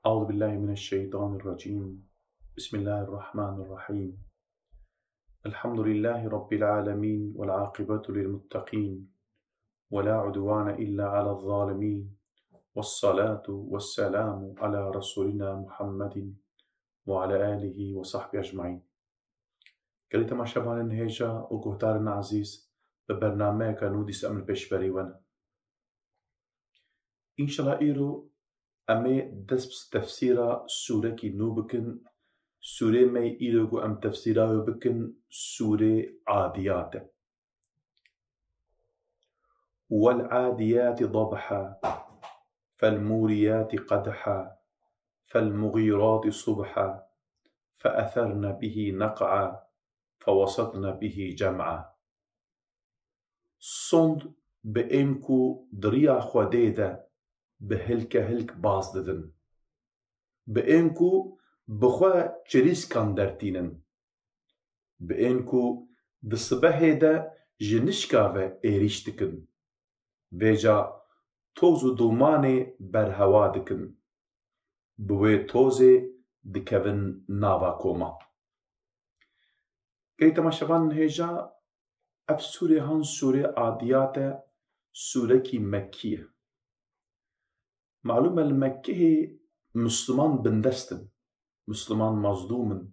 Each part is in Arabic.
أعوذ بالله من الشيطان الرجيم. بسم الله الرحمن الرحيم. الحمد لله رب العالمين والعاقبة للمتقين ولا عدوان إلا على الظالمين، والصلاة والسلام على رسولنا محمد وعلى آله وصحبه أجمعين. قلت ما شبان هيجا وقهتارنا عزيز ببرنامج كانودي سأمل بشبري وانا إن شاء الله إيرو أمي دس تفسير سورة كي نوبكن سورة مي إيرو أم تفسيرها بكن سورة عاديات. والعاديات ضبحا فالموريات قدحا فالمغيرات صبحا فأثرن به نقعا فوسطن به جمعا. صند بإنكو دريا خوديدا بهلك هلك باز ددن بإنكو بخوا چريس كان درتينن بإنكو دصبحيدا جنشكاوه إيريشتكن بيجا توزو دوماني برهوا دكن بوي توزي دكبن ناوا كوما. كيتا شبان هيجا اف سورة هان سورة عاديات سورة كي مكية. معلومة المكية مسلمان بندستن مسلمان مصدومن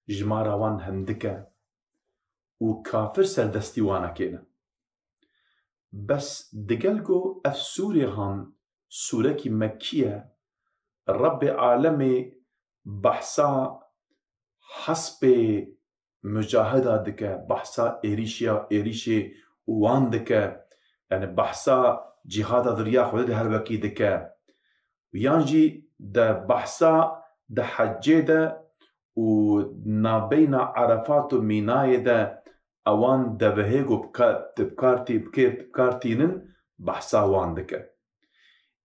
جمارا وان هندكا وكافر سردستي وانا كينا. بس دقلقو اف سورة هان سورة كي مكية الرب عالمي بحثا حسب مجاهدة دكا بحثا إيريشي وان دكا يعني بحثا جهاد ذريا خود هربكي دكا ويانجي دا بحثا دا حجي دا ونابين عرفات وميناي دا اوان دا بهيغو بكارتينن بحثا وان دكا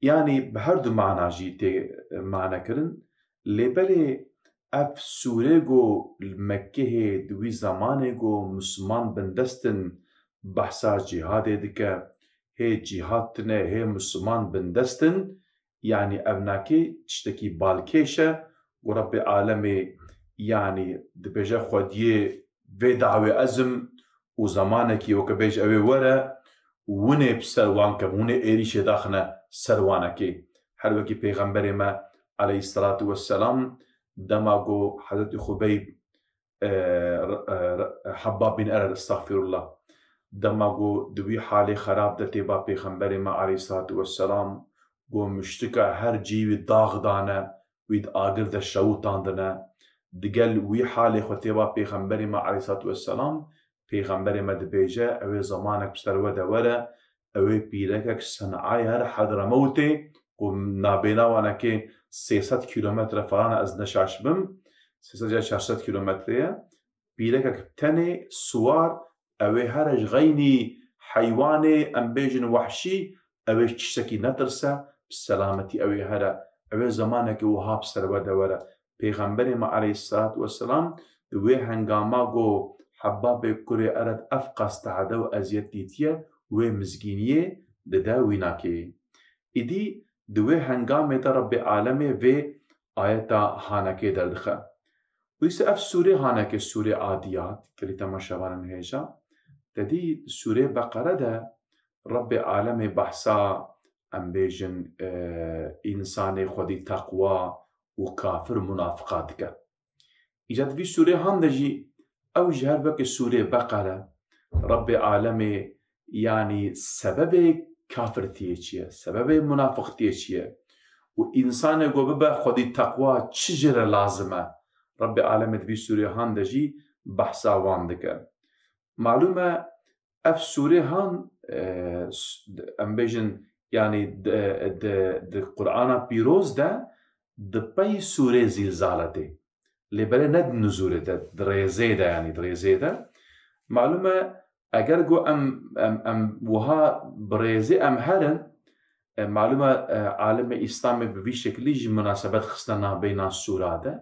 يعني بهردو معنى جيتي معنى كرن لبالي اف سوريغو المكيه دوي زمانيغو مسلمان بندستن بحثا جهاد دكا هي جهادتنا هي مسلمان بندستن يعني ابناكي تشتكي بالكيشة ورب عالمي يعني دبيجا خوديه في دعوة أزم وزمانكي وكبيج أوي ورا ونه بسروان كمونه إيريش داخنا سروانكي حلوكي پیغمبر ما عليه الصلاة والسلام دماغو حضرت خبيب حباب بن أرد استغفر الله دماغو دوي حالي خراب دتيبا پیغمبر ما عليه الصلاة والسلام گو مشتكى هر جيوي داغ دانا ويد آگر دا شوطان دانا دقل وي حالي خطيبا پیغمبر ما عليه الصلاة والسلام پیغمبر ما دبيجا اوه زمانك بستروا دورا اوه بيركك صنعاي هر حضرموتي ونابينا وانكي 300 كيلومتر فرانا از نشاش بم 300 كيلومتر بيركك بتني سوار اوه هرج غيني حيواني ام بيجن وحشي اوه تشتكي نترسا بسلامتي اوه هرا اوه زمانك وهاب بستروا دورا پیغمبر ما عليه الصلاة والسلام دوه هنگاما گو حباب كوري أرد أفقس تعدو أزيت ديتيا ومزجينية ددا ويناكي إدي دوه هنگام دا رب عالمي في آياتا هانكي دردخه ويس أف سورة هانكي سورة عاديات كليتا ما شوارن هيجا تدي سورة بقرة دا رب عالمي بحثا أم بيجن إنسان خودي تقوى وكافر منافقاتك إجاد في سورة هاندجي أو جهر بك سورة بقرة رب عالمي يعني سبب كافر تيجيه سبب منافق تيجيه وإنسان قوببا خودي تقوى تشجر لازمة رب عالمي في سورة هاندجي بحثا واندك معلومة أف سورة هان أمبيجن يعني د قرآن بيروز دا دبي سورة زلزالته لبلا ند نزوله دا دريزه دا يعني دريزه دا معلومة اگر گو ام وها بريزه ام هرن معلومة عالم اسلامي بوي شكلي جي مناسبت خصنا بين السورة دا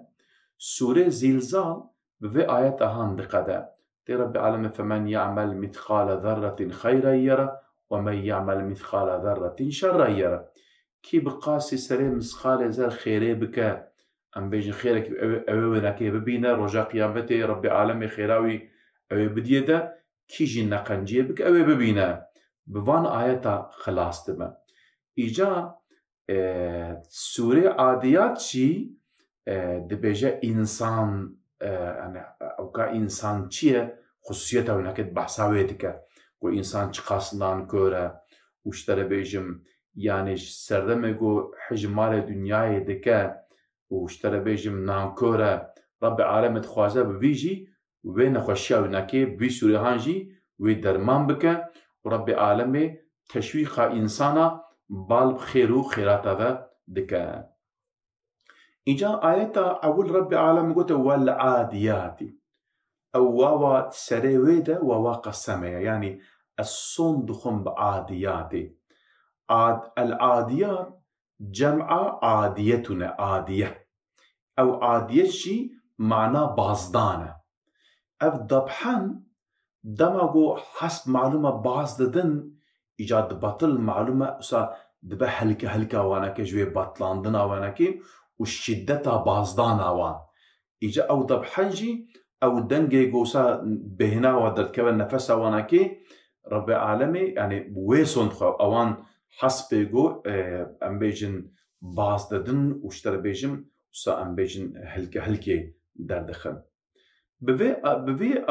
سورة زلزال بوي آيات هان دقدا دي رب العالمين فمن يعمل مثقال ذرة خيرا يرى ومن يعمل مثقال ذرة شرا يرى کی بقاسی سری مسخال زر خیره بکه ام بیجن خیره که اوه نکه ببینه رجا قیامت رب عالم خیراوی اوه بدیه ده کی جی نقنجیه بکه اوه ببینه بوان آیتا خلاص دمه ایجا سوره عادیات چی دبیجه انسان او که انسان چیه خصوصیت او نکد بحثاوی دکه و انسان چی قاسندان کوره وشتره بیجم یعنی سردمه گو حجمال دنیای دکه وشتره بیجم نانکوره رب عالمت خوازه بویجی و نخوشی او نکه بی سوره هانجی و درمان بکه و رب عالمه تشویق انسانا بال خیر و خیراتا و دکه اینجا آیتا اول رب عالم گوته والعادیاتی او واوا سریویده واوا قسمه یعنی الصندخم بعادیاتی العاديات جمع عاديتنا عادية أو عادية شي معناه بازدانة أف ضبحان دماغو حسب معلومة باز ددن إيجاد بطل معلومة أسا دبا هلكا واناكي جوي بطلاندنا واناكي والشدة بازدانا وان إيجا أو ضبحان جي أو دنجي قوسا بهنا ودرت كبا نفسا واناكي رب العالمي يعني ويسون خو أوان حسب جو ام بیجن باز دادن وشتر بیجم وسا ام بیجن هلكي دردخن بوي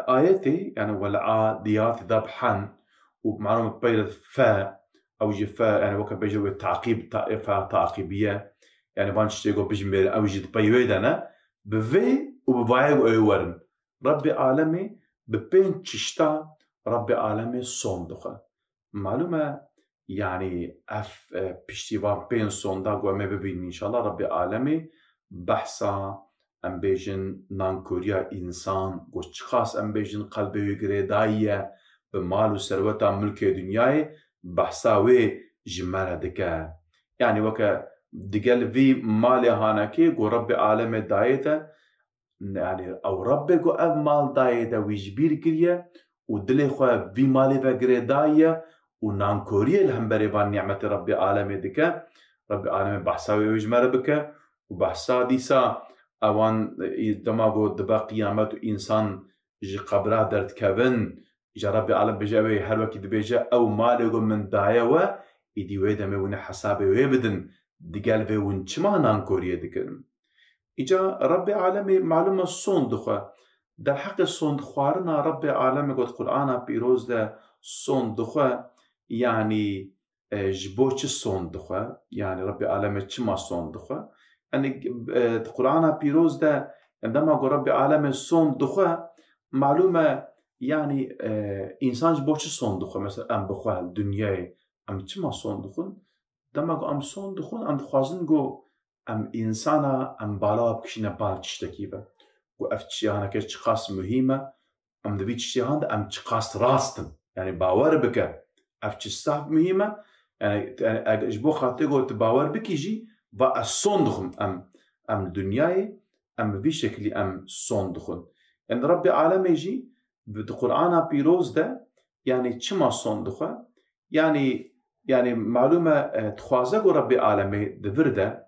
آياتي يعني والعاديات ذبحا ومعلومة بيرد فا او جفا يعني وكا بيجو تعقيب طائفة تعقيبية يعني بانشتيغو بيجم بير او جد بيويدنا بوي وبوايغو ايورن رب عالمي ببين تشتا رب عالمي صندوقه معلومة يعني اف بشتيوان بين صندا قوامي ببين ان شاء الله رب عالمي بحثا ام بيجن نانكوريا انسان قوش خاص ام بيجن قلبي وقريداية بمال وسروتا ملك دنياي بحثا وي جمالة دكا يعني وكا دقال في مالي هاناكي قو رب عالمي دايتا يعني او ربي قو اف مال دايتا ويجبير كريا ودلي خواه في مالي وقريداية ونانكوريا الهمبري بان نعمة ربي عالمي دكا ربي عالمي بحثاوي ويجمال بكا وبحثا ديسا اوان دماغو دبا قيامات انسان جي قبرا درد كابن جا ربي عالم بجاوي هر وكي دبيجا او مالغو من دايوا ايدي ويدمي ون حسابي ويبدن دقال في ون چما نانكوريا دكن اجا ربي عالمي معلومة صندخة در حق صندخوارنا ربي عالمي قد قرآن بيروز ده صندخة يعني جبوش صندخة يعني ربي عالمي چما صندخة يعني القرآن بيروز ده عندما قال ربي عالمي صندخة معلومة يعني إنسان جبوش صندخة مثلا أم بخواه الدنيا أم چما صندخون عندما قال أم صندخون أم خوازن قو أم إنسانا أم بالا بكشينا بال تشتكيبه قو أفتشيهانا كيش تقاس مهمة أم دبي تشتيهان ده أم تقاس راستن يعني باور بك أفتش الصعب مهمة يعني أجبو خاطئو تباور بكيجي و الصندخم أم دنياي أم بشكل أم صندخون يعني رب العالم يجي بالقرآن بيروز ده يعني چما صندخه يعني معلومة تخوازقو رب العالم دفرده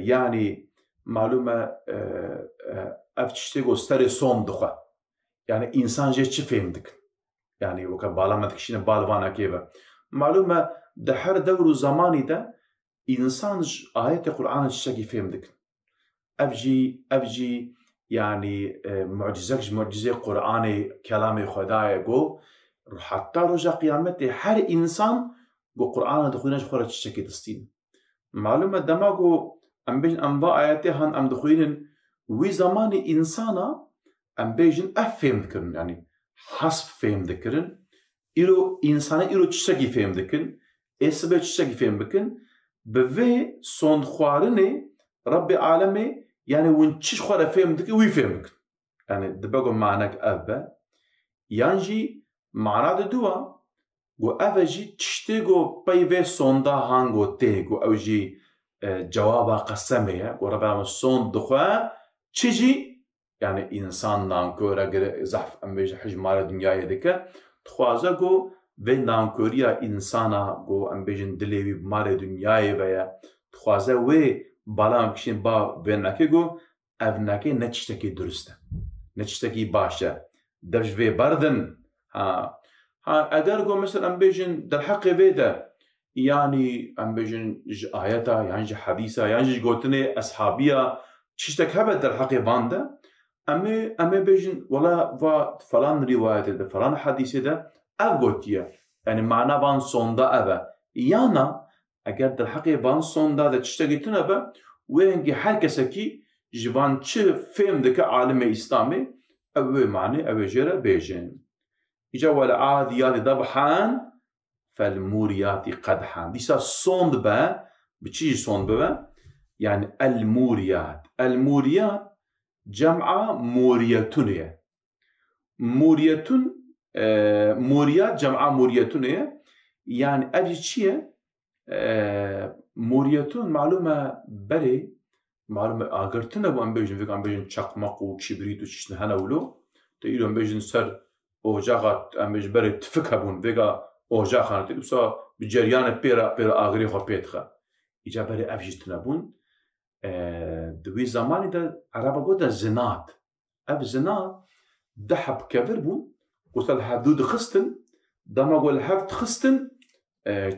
يعني معلومة أفتشتغو ستري صندخه يعني إنسان جي چه فهمدك يعني وكا بالا ما تكشين بالوانا كيفا معلومة ده هر دور زماني ده إنسان آيات القرآن الشاقي فهمدك أفجي يعني معجزة قرآن كلام خدايا قو حتى رجع قيامته هر إنسان قو قرآن دخويناش خورة الشاقي دستين معلومة دماغو أم بيجن أنواع آياته هن أم دخوينن وي زماني إنسانا أم بيجن أفهمدكرن يعني حسب فهمدكرن إلو إنسانا إلو الشاقي فهمدكرن إسبه الشاقي فهمدكرن بوي صندخوارنه رب العالمي يعني ونشيش خوارا فهمدك ويفهمك يعني دبقو معناك أبا يانجي معنى دوا قو أبا جي تشتيقو بيوه صندا هانگو تيقو أو جي جوابا قسمه قو رب العالمي صندخوا چجي يعني إنسان نانكورا زحف أمبيج حجمال دنيا يدك تخوازا قو vê nankoriya insana got em bêjin dilê wî bi malê dunyayê ve ye dixwaze wê bala em kişîn ba vê neke got ev nekê ne tiştekî durist e, ne tiştekî baş e, dev ji vê berdin. Eger got mesela em bêjin derheqê vê de yanî em bêjin ji ayeta yan ji hedîsa yan ji gotinê eshabiya tiştek hebe derheqê van de em ê bêjin wela va falan rîwayetê de falan hedîsê de ev gotiye, yani mana van sonda ev e. Yana eger derheqê van sonda de tiştekî tune be wê hengî her kesekî ji van çi fêm dike alimê İslamê ev wê manî ew ê jê re bêjin. Îca wel'adiyatî dabhan felmûriyatî qedhan. Dîsa sond be, bi çi jî sond bibe? Yani el-mûriyat. El-mûriyat cem'a mûriyetun ye. Mûriyetun, mûriyat cem'a mûriyetun ye. Yani ev jî çi ye? Mûriyetun malum e berê, malum e agirtin e bu em bêjin vêga em bêjin çaqmaq û kibrit û çiştin hene wilo. Te îro em bêjin ser ocaxa em bêjin berê tifik hebûn vêga ocaxan tê wisa bi ceryanê pêra agirê xwe pê dixe. Îca berê ev jî tune bûn. Di wî zamanî de Ereba gotin zinat. Ev zinat de hebkevir bûn, gotin li hevdû dixistin, dema got li hev dixistin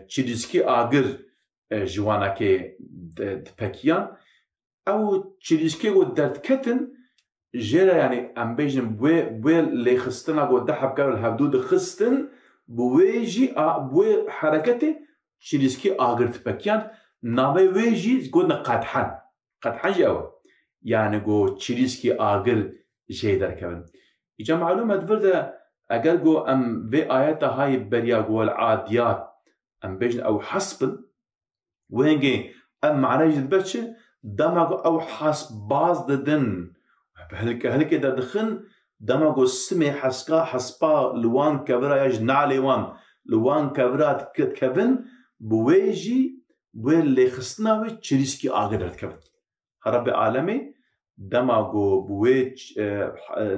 çîlîskî agir ji wanekê dipekiyan, ew çîlîskê got derdiketin jê re yani em bêjin wê lêxistina got de hebkevir li hevdû dixistin bi wê jî bi wê hereketê çîlîskî agir dipekiyan, navê wê jî gotin qedhen. Qedhen jî ew e. Yani got çîlîskî agir jê derkevin. Îca malûm e divir de eger got em vê ayeta hayê beriya got wel'adiyat em bêjin ew hes bin, wêngê ev mعنeyê jî dibe çi? Dema got ew hesbaz didin. Hilkê derdixin, dema got simê heska hespa li wan kevira ya ji nalê wan li wan kevira dikevin, bi wê jî wê lêxistina wê çîlîskî agir derdikevin. Rabbê alemê dema got bi wê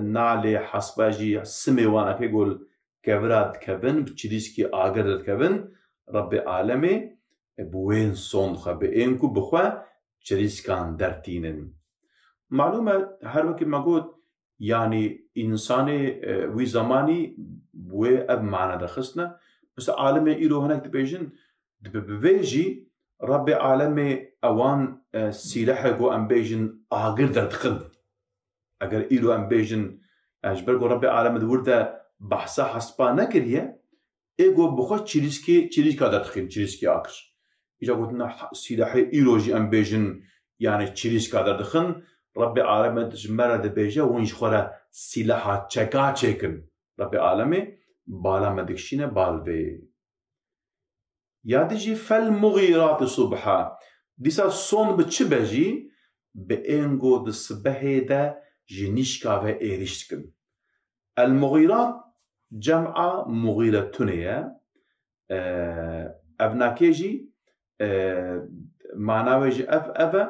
nalê hespa jî simê wanekê got kevira dikevin, bi çîlîskî agir derdikevin, Rabbê alemê bi wên son xwe bi ên ku bi xwe çîlîskan dertînin. Malûm e her wekî me got yani însanê wî zamanî wê ev mane dixistine. Mesela alimê îro hinek dibêjin dibe bi vê jî Rabbê alemê ewan sîlehê got em bêjin agir derdixin. Eger îro em bêjin ji ber got Rabbê alemê di wir de behsa hespa nekiriye, ê got bi xwe çîlîska derdixin, çîlîskî agir. Îca gotin sîlehê îro jî em bêjin yani çîlîska derdixin, Rabbê alemê ji me re dibêje hûn ji xwe re sîleha çeka çêkin. Rabbê alemê bala me dikişîne bal vê. Ya de jî felmûgîratî subha. Dîsa son bi çi be jî? Bi ên got di sibehê de ji nîşka ve êriş dikin. El-mûgîrat cem'a mûgîretun ye. Ev nakê jî mana wê jî ev e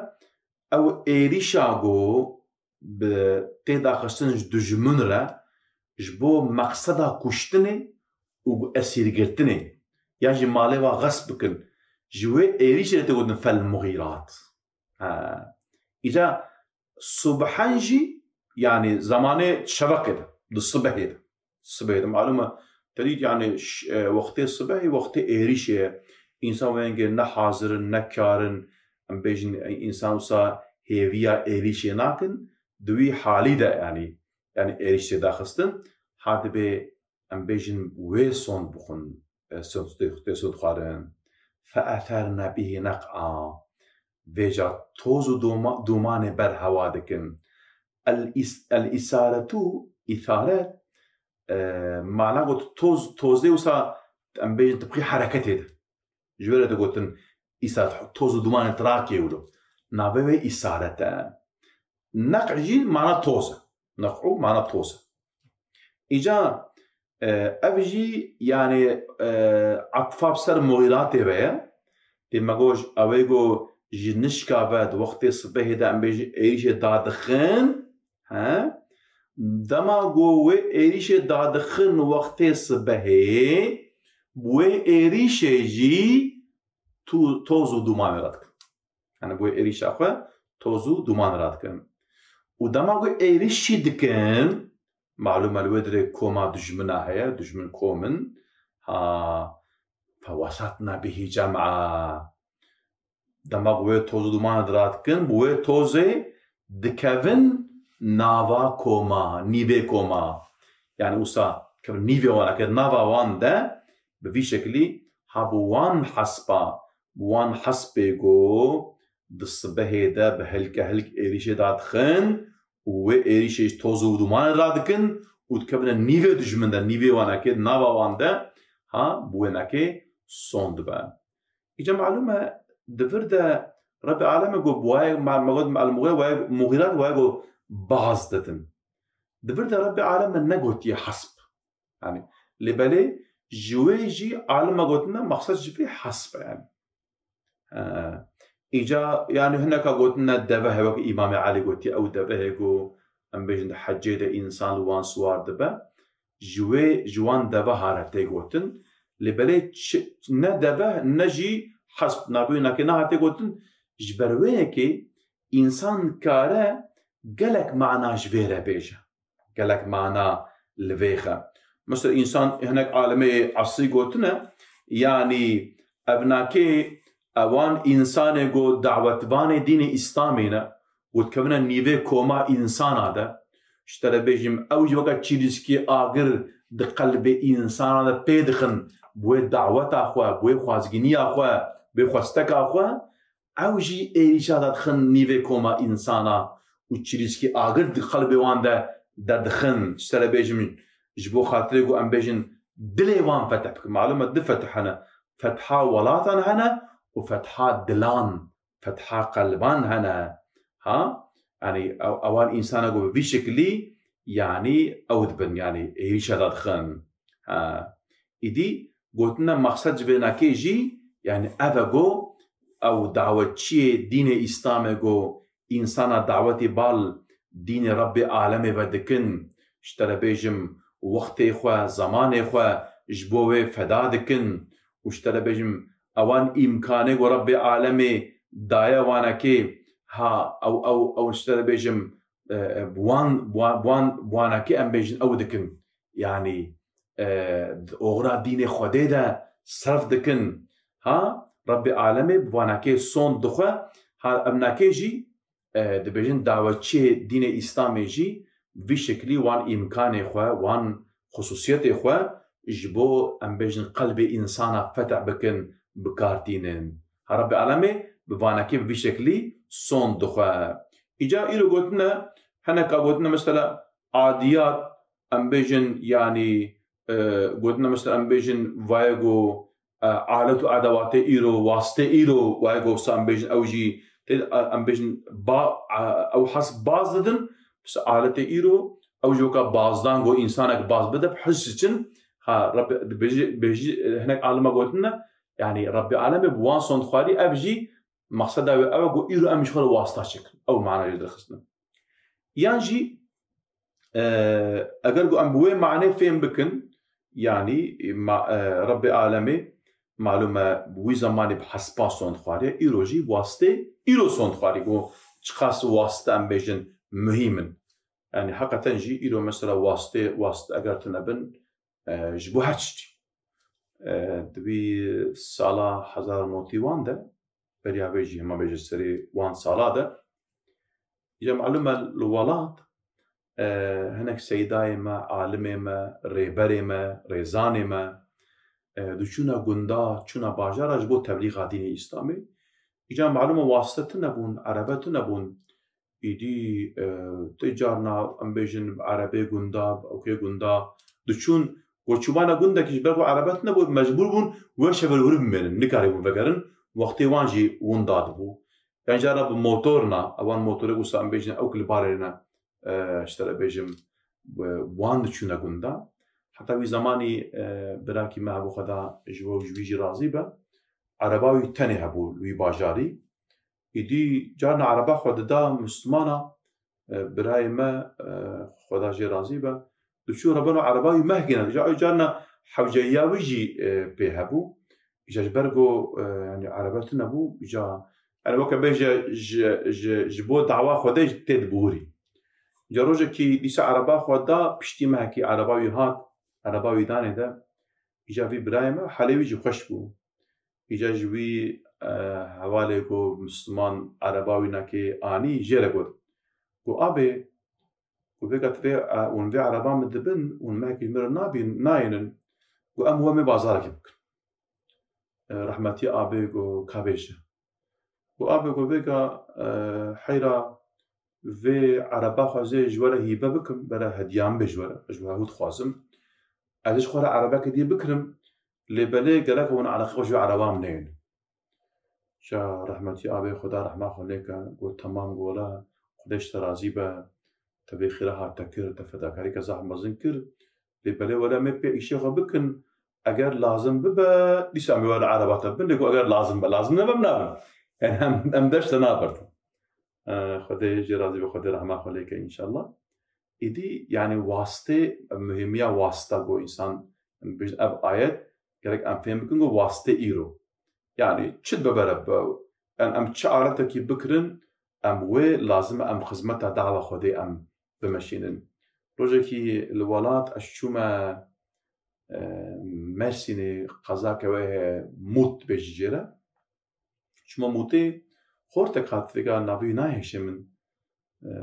ew êrîşa got bi têda xistin ji dijmin re ji bo meqseda kuştinê û esîrgirtinê yan jî malê wa xesb bikin, ji wê êrîşê re tê gotin felmûgîrat. Îca subhen jî yani zamanê şeveqê de, di sibehê de. Sibehê de malûm e terît yani wextê sibehê wextê êrîşê ye. İnsan wêngê ne hazirin ne karin, em bêjin însan wisa hêviya êrîşê nakin, di wî halî de yani êrîş tê daxistin, ha dibe em bêjin wê son bixwin tê sod xwarin. Fe'etherne bîhî neq'a. Vêja toz û dumanê ber hewa dikin. El-îsaretû îsaret mana got tozê wisa em bêjin tibqî hereketê de. Ji wê re digotin îsaret toz û dumanê tirakê wilo. Navê wê îsaret e. Neq jî mana toz e. Neq'û mana toz e. Îca ev jî yani atfa bi ser mûgîratê ve ye. Tê me got ew ê got ji nişka ve di wextê sibehê de em bêjin êrîşê dadixin, dema got wê êrîşê dadixin wextê sibehê بوێ ئێریشێژی تۆز و دومان ڕاتکن ئەنە بۆی ئێریشا خۆ تۆز و دومان ڕاتکن و دەما گوێ ئێریشی دکن معلومە لەوێ درێ کۆما دژمنە هەیە دژمن کۆمن فەوەسەطنە بهی جەمعە دەما بوێ تۆز و دومان ڕاتکن بوێ تۆزێ دکەڤن ناوا کۆما نیڤێ کۆما یعنی وسا کەڤن نیڤێ وانەکە ناوا وان دە بڤی شەکلی هەبوو وان حەسپا وان حەسپێ گۆ دسبەهێ دە بە هەلکە هەلک ئێریشێ دادخن و وێ ئێریشێش تۆز و دومان ڕادکن و دکەڤنە نیڤێ دژمن دە نیڤێ وانەکێ ناوا وان دە بوێنەکێ سۆن دبە ئیجا معلومە دڤر دە رب العالمین گو بوای مغیرات وای گو باز دتن دڤر دە رب العالمین نەگوتیە حەسب yani لێبەلێ ژوێ ژی عالمە گوتنە مەقسەد ژی حەسبە yani ئیجا yani هەنەکە گوتنە دەڤە هەیە وەک ئیمامی عەلی گوتی ئەو دەڤە هەیە گو ئەم بێژن حەجێ دە ئینسان وان سوار دەبە ژوێ ژوان دەڤە هارەتێ گوتن لێبەلێ نە دەڤە نە ژی حەسب نابووینەکە نەهاتێ گوتن ji ber wê yekê însan dikare gelek mana ji vê re bêje gelek mana li vê xe mesela însan hinek alemeyê esrî gotine yanî evnakê ewan însanê got dawetvanê dînê îslamê ne û dikevine nîvê koma însana de ji te re bêjim ew jî weke çîrîskî agir di qelbê însana de pê dixin bi wê daweta xwe bi wê xwazgîniya xwe bi wê xwesteka xwe ew jî êrîşa dadixin nîvê koma însana û çîrîskî agir di qelbê wan de derdixin ji te re bêjim ji bo xatirê got em bêjin dilê wan fetih bikin malum e di fetih hene fetha welatan hene û fetha dilan fetha qelban hene yani ewan însana got bi vî şeklî yani ew dibin yani êrîşa dadixin îdî gotine maqsed ji vê nakê jî yani ev e got ew dawetçiyê dînê îslamê got însana dawetê bal dînê Rabbê alemê ve dikin ji te re bêjim wextê xwe zemanê xwe ji bo wê feda dikin û ji te re bêjim ewan îmkanê got Rabbê alemê daye wanekê ew ji te re bêjim wanekê em bêjin ew dikin yani oxira dînê Xwedê de serf dikin Rabbê alemê bi wanekê son dixwe em nakê jî dibêjin dawetçiyê dînê îslamê jî vî şeklî wan îmkanê xwe wan xusûsiyetê xwe ji bo em bêjin qelbê însana fetih bikin bikartînin Rabbê alemê bi wanekê bi vî şeklî son dixwe îca îro gotine hineka gotine mesela adiyat em bêjin yani gotine mesela em bêjin vaye got alet û edewatê îro wastê îro waye got em bêjin ew jî em bêjin ew hesb baz didin aletê îro ew jî weka bazdan got însanek baz bide bi his için hinek alima gotine yani Rabbê alemê bi wan son dixwarî ev jî maqseda wê ew e got îro em ji xwe re wasta çekin ew manayê dirxistin yan jî eger got em bi wê manê fêm bikin yani Rabbê alemê malum e wî zamanê bi hespa son dixwariye îro jî wastê îro son dixwarî got çi qas wasta em bêjin muhîm in yani heqeten jî îro mesela wastê eger tunebin ji bo her tiştî di wî sala 1990 de beriya wê jî hema bêje serê wan sala de îja malum e li welat hinek seydayê me alimê me rêberê me rêzanê me diçûne gunda çûna bajara ji bo teblîğa dînê îslamê îca malum e waste tunebûn erebe tunebûn îdî tê carna em bêjin erebê gunda ewkê gunda diçûn goçûbana gundekî ji ber ku erebe tunebûn mecbûr bûn wê şevê wir bimênin nikarîbûn vegerin wextê wan jî winda dibû yan cara bi motorna ewan motorê wisa em bêjin ew kilbarê ne ji te re bêjim wan diçûne gunda heta wî zamanî birakî me hebû xweda ji we ji wî jî razî be ereba wî tenê hebû li wî bajarî îdî carna ereba xwe dida mislimana birayê me xweda jê razî be diçû rebeno ereba wî meh gîne carna حوجەیاوی ژی پێ هەبوو ئیجاش بەرگۆ ینی عەرەبەت نەبوو ئیجا ئەنە وەکە بێژە ji بۆ داوا خودەی تێ دبووری ئیجا ڕۆژێکی دیسا عەرەبا خۆدا پشتی مەهەکی عەرەباوی هات عەرەباوی دانێدا ئیجا vî birayê me helê wî jî xweş bû îca ji wî hevalê got Misliman Erebawî nekê anî jê re got got abê got vêga divê hûn vê Ereban min dibin hûn mehekî min re nayînin got em wê bazarekê bikin rehmetî abê got ka bêje got abê got vêga heyra vê Ereba xwazê ji we re hîbe bikim bere hediyan bê ji we re ez ji we hû dixwazim ez ê ji xwe re erebekê dî bikirim lêbelê gelek hûn eleqê xwe ji vê Ereba min neyînin جا رحمتي أبي خدا رحمة خليك قول تمام قولا خداش ترازي با تبي خيرها تكر تفداكاري كزاح مزن كر لبلي ولا مبي إشي بكن أجر لازم ببا ليش عم يقول عربات بن يقول أجر لازم بلازم نبى يعني هم دش تنابرت خداش جرازي بخدا رحمة خليك إن شاء الله إدي يعني واسطة مهمية واسطة جو إنسان بيج أب آيات كذلك أم فهم بكن جو واسطة إيرو يعني تشد ببرب أن أم تشعرتك بكرن أم وي لازم أم خدمتها دعوة خدي أم بمشينن روجكي الولات أشوما مرسيني قزاك ويه موت بجيرة شما موتي خورتك هات فيها نبي ناهش من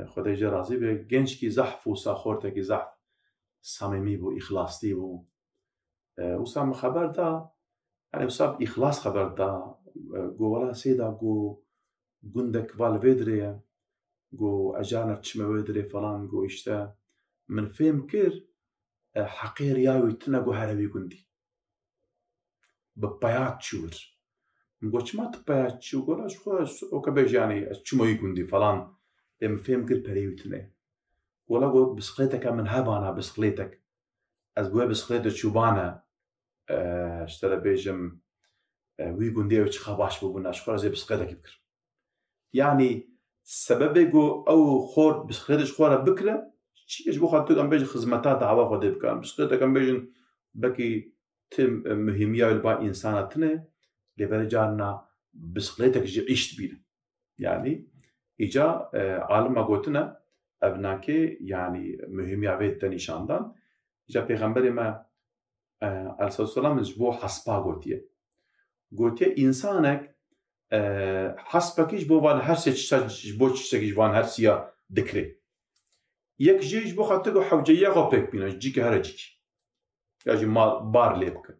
خدي جرازي بجنشكي زحف وسا خورتك زحف صميمي بو إخلاصي بو وسام خبر دا يعني وصاب إخلاص خبر دا جو ولا سيدا جو جندك فالفيدريا جو أجانا تشمويدري فلان جو إشتا من فهم كير حقير ياوي تناقو هربي جندي ببيات شور مقولش ما تبيات شو قولا شو وكبيج يعني تشموي جندي فلان من فهم كير بريو تناي ولا جو بسقليتك من هبانا بسقليتك أزقوا بسقليتك شوبانا اشترى بيجم ويقول ديو تشخا باش بونا شخورا زي بسقيتك بكر يعني سبب جو او خور بسقيتك خورا بكره شي اش بو خاطر ام بيجي خدمتات دعوه خدي بكر بسقيتك ام بيجن بكي تم مهميه البا انسانتنا اللي جارنا بسقيتك جي عشت بينا يعني اجا عالم قوتنا ابناكي يعني مهميه بيت نشاندان اجا پیغمبر ما عليه الصلاة والسلام جبو حسبا قوتيه إنسانك حسبكيش بو وان هرسي جبو تشتكيش وان هرسيا دكري يك جي جبو خاطرو حوجية غوبك بينا جيك هرجيك ياجي مال بار ليبك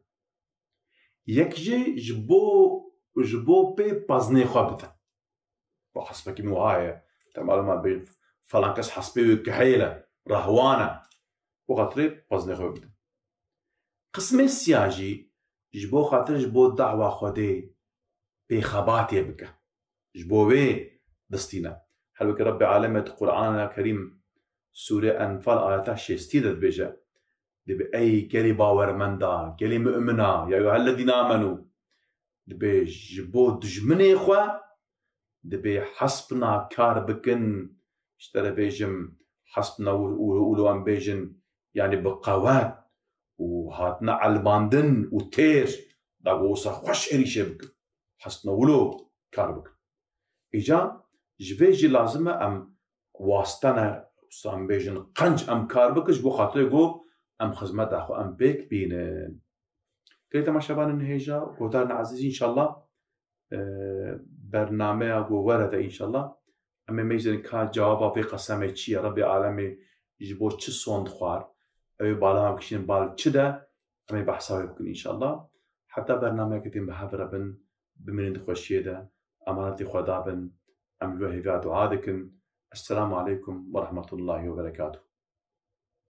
يك جي جبو بي بازني خوابتا بو حسبكي موهاية تمام ما بي فلانكس حسبي كهيلة رهوانا بو خاطري بازني خوابتا قسم السياجي جبو خاطر جبو دعوة خودي بخباتي بك جبو وي دستينا حلوك رب عالمة القرآن الكريم سورة أنفال آياتها شستيدة بيجا دي بأي كلي باور مندا كلي مؤمنا يا أيها الذين آمنوا دي بجبو دجمني إخوة دي بحسبنا كار بكن اشترى بيجم حسبنا وقولوا أن بيجن يعني بقوات وهاتنا علباندن وتير داغوسا خوش إريشة بك حسنا ولو كاربك إجا جفيجي لازمة أم واستانا سام بيجن قنج أم كاربك جبو خاطر يقو أم خزمت أخو أم بيك بين كريتا ما شابان النهيجا قدرنا عزيزي إن شاء الله برنامج أقو ورد إن شاء الله أما ميزن كا جوابا في قسمة چي ربي عالمي جبو چه صوند خوار أي بالا كشين بال كده أمي بحثاوي بكون إن شاء الله حتى برنامج كتير بهذا بن بمن خوشية ده أمانتي خدا بن أملوه في دعاء السلام عليكم ورحمة الله وبركاته.